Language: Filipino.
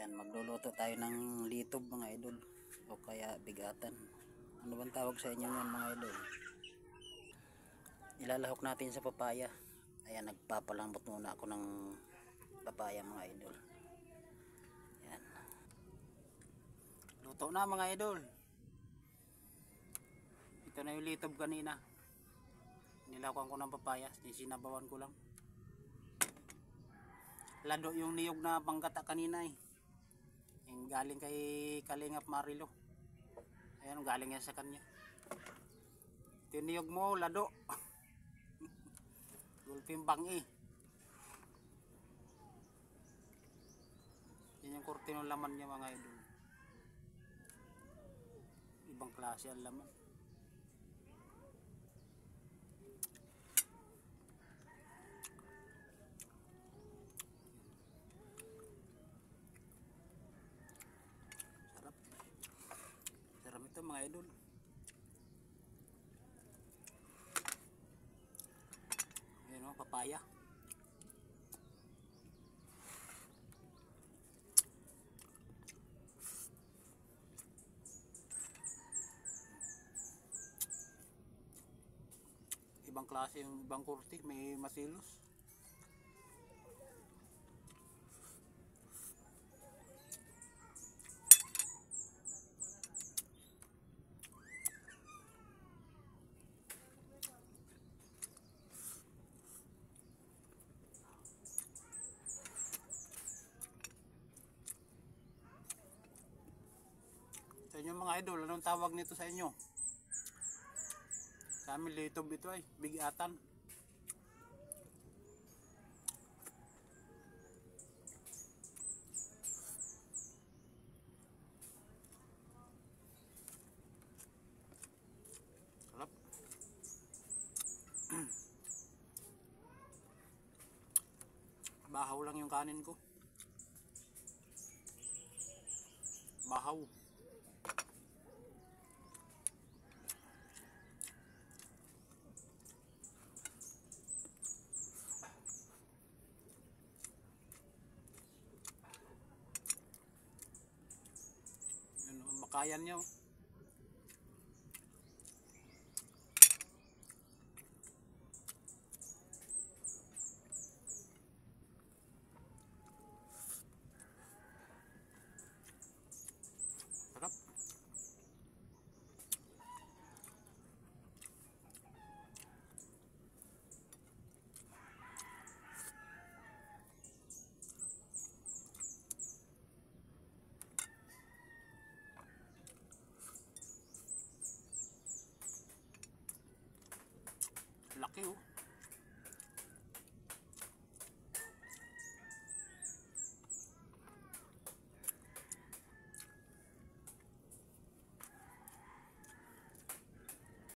Ayan, magluluto tayo ng litob mga idol, o kaya bigatan. Ano bang tawag sa inyo yan mga idol? Ilalahok natin sa papaya. Ayan, nagpapalambot muna ako ng papaya mga idol. Ayan, luto na mga idol. Ito na yung litob kanina. Nilakuan ko ng papaya, sinabawan ko lang. Lado yung niyog na panggata kanina eh. Yung galing kay Kalingap Marilo. Ayan, galing yan sa kanya. Ito yung niyog mo, lado. Gulping bangi. Yan yung korte ng laman niya mga idol. Ibang klase ang laman. Sarap. Sarap ito mga idol. Ayan o, papaya. Ibang klase yung ibang kurti, may masilos. Sa inyo mga idol, anong tawag nito sa inyo? Sa amin litob ito ay bigatan. Sarap. Bahaw lang yung kanin ko. Bahaw. Yun, makayan nyo. Sarap. Laki oh.